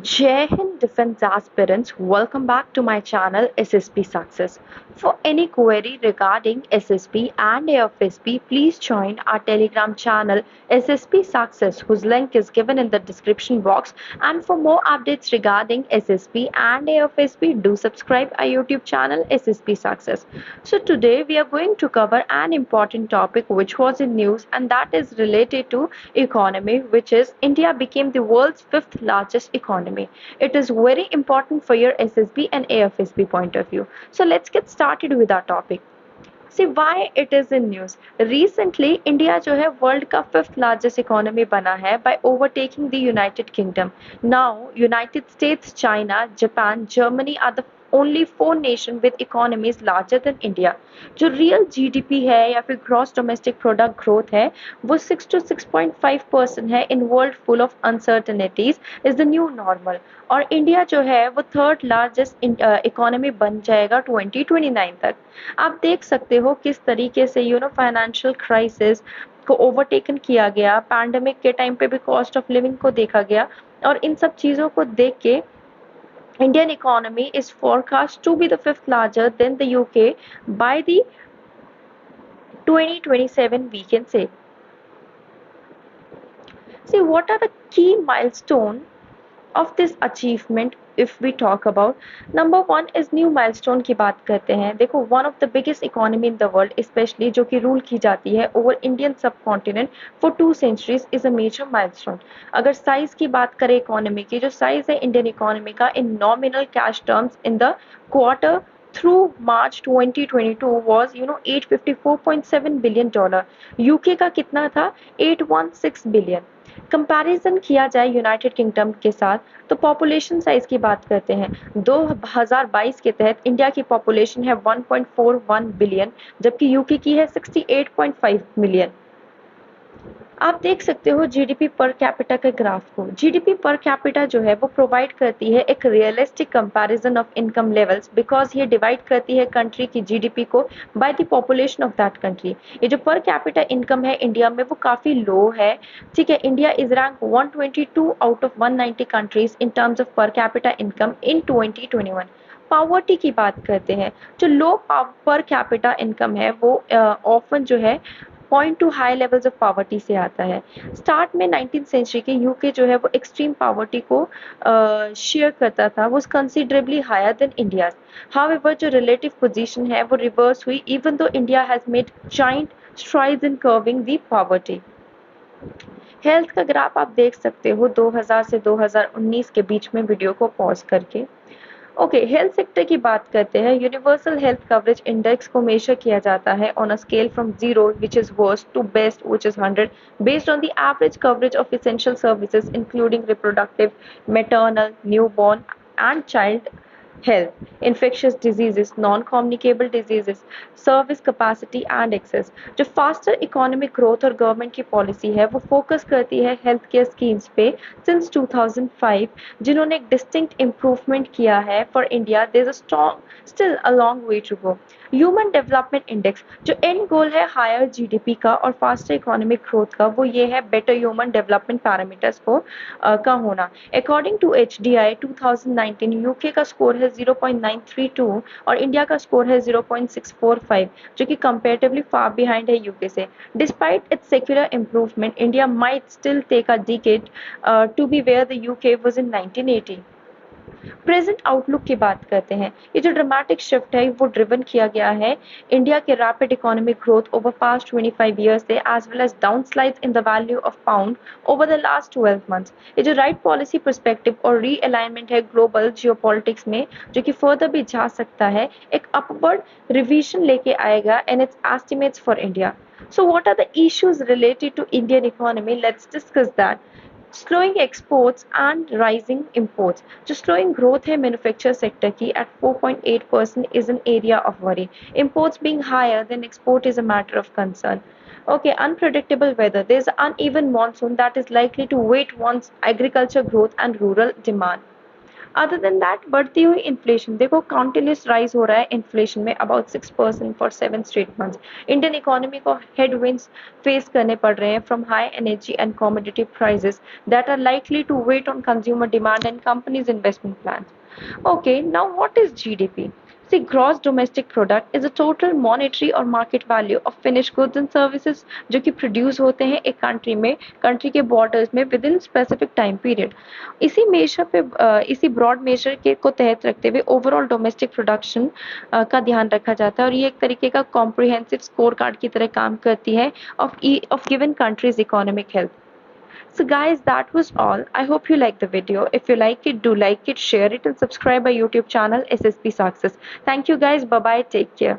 Jai Hind Defense aspirants, welcome back to my channel SSP Success. For any query regarding SSP and AFSP, please join our Telegram channel SSP Success, whose link is given in the description box. And for more updates regarding SSP and AFSP, do subscribe our YouTube channel SSP Success. So today we are going to cover an important topic which was in news, and that is related to economy, which is India became the world's fifth largest economy. It is very important for your SSB and AFSB point of view. So let's get started with our topic. See why it is in news. Recently India जो है world का fifth largest economy बना है by overtaking the United Kingdom. Now United States, China, Japan, Germany are the only four nations with economies larger than India. जो real GDP है या फिर gross domestic product growth है वो 6 to 6.5% है in world full of uncertainties is the new normal. और India जो है वो थर्ड लार्जेस्ट इकोनॉमी बन जाएगा 2029 तक. आप देख सकते हो किस तरीके से फाइनेंशियल क्राइसिस को ओवरटेकन किया गया, पैंडेमिक के टाइम पे भी कॉस्ट ऑफ लिविंग को देखा गया, और इन सब चीज़ों को देख के Indian economy is forecast to be the fifth larger than the UK by the 2027, we can say. See, what are the key milestones of this achievement if we talk about? Number one is new milestone की बात करते हैं. देखो, one of the biggest economy in the world, especially जो कि rule की जाती है over Indian subcontinent for 2 centuries, is a major milestone. अगर साइज की बात करें इकोनॉमी की, जो साइज है इंडियन इकोनॉमी का in nominal cash terms in the quarter through March 2022 was 854.7 billion dollar. UK का कितना था? 816 बिलियन. कंपैरिजन किया जाए यूनाइटेड किंगडम के साथ तो पॉपुलेशन साइज की बात करते हैं. 2022 के तहत इंडिया की पॉपुलेशन है 1.41 बिलियन, जबकि यूके की है 68.5 मिलियन. आप देख सकते हो जीडीपी पर कैपिटा के ग्राफ को. जीडीपी पर कैपिटा जो है वो प्रोवाइड करती है एक realistic comparison of income levels, because ये डिवाइड करती है कंट्री की जीडीपी को by the population of that country. ये जो पर कैपिटा इनकम है इंडिया में वो काफ़ी लो है. ठीक है, India is rank 122 out of 190 countries in terms of per capita income in 2021. Poverty की बात करते हैं. जो लो पर कैपिटा इनकम है वो ऑफन जो है point two high levels of poverty से आता है. स्टार्ट में 19th सेंचुरी के यूके जो है वो एक्सट्रीम पावर्टी को शेयर करता था, वो considerably higher than India. However जो रिलेटिव पोजीशन है वो रिवर्स हुई even though India has made giant strides in curving the poverty. Health का ग्राफ आप देख सकते हो 2000 से 2019 के बीच में वीडियो को पॉज करके. ओके, हेल्थ सेक्टर की बात करते हैं. यूनिवर्सल हेल्थ कवरेज इंडेक्स को मेजर किया जाता है on a scale from 0 which is worst to best which is 100 based on the average coverage of essential services including reproductive, maternal, newborn and child health, infectious diseases, non-communicable diseases, service capacity and access. जो faster economic growth और government की policy है वो focus करती है health care schemes पे since 2005, जिन्होंने एक डिस्टिंक्ट इम्प्रूवमेंट किया है for India. There is a strong still a long way to go. Human development index जो एंड गोल है हायर जीडीपी का और फास्टर इकोनॉमिक ग्रोथ का, वो ये है बेटर ह्यूमन डेवलपमेंट पैरामीटर्स को का होना. अकॉर्डिंग टू एचडीआई 2019 यूके का स्कोर है 0.932 और इंडिया का स्कोर है 0.645, जो कि कंपेरेटिवली फार बिहाइंड है यूके से. Despite its secular improvement India might still take a decade to be where the UK was in 1980. Present outlook की बात करते हैं. ये जो ड्रामेटिक शिफ्ट है वो ड्रिवन किया गया है इंडिया के rapid economic growth over past 25 years से, as well as downslides in the value of pound over the last 12 months. ये जो राइट पॉलिसी परस्पेक्टिव और रीअलाइनमेंट है ग्लोबल जियोपॉलिटिक्स में, जो कि फर्दर भी जा सकता है, एक अपवर्ड रिवीजन लेके आएगा in its estimates for India. So what are the issues related to Indian economy? Let's discuss that. Slowing exports and rising imports. जो slowing growth है manufacture sector की at 4.8% is an area of worry. Imports being higher than export is a matter of concern. Okay, unpredictable weather. There is an uneven monsoon that is likely to weight one's agriculture growth and rural demand. Other than that बढ़ती हुई inflation, देखो काउंटिन्यूस rise हो रहा है inflation में about 6% for 7 straight months. Indian economy को headwinds face करने पड़ रहे हैं from high energy and commodity prices that are likely to weigh on consumer demand and companies investment plan. Okay, now what is GDP? See, gross domestic product is a total monetary or market value of finished goods and services जो कि produce होते हैं एक country में, country के borders में with in specific time period. इसी major पे इसी ब्रॉड मेजर के को तहत रखते हुए ओवरऑल डोमेस्टिक प्रोडक्शन का ध्यान रखा जाता है और ये एक तरीके का कॉम्प्रिहेंसिव स्कोर कार्ड की तरह काम करती है of given countries economic health. So guys, that was all. I hope you like the video. If you like it, do like it, share it and subscribe our YouTube channel SSP Success. Thank you guys. Bye bye. Take care.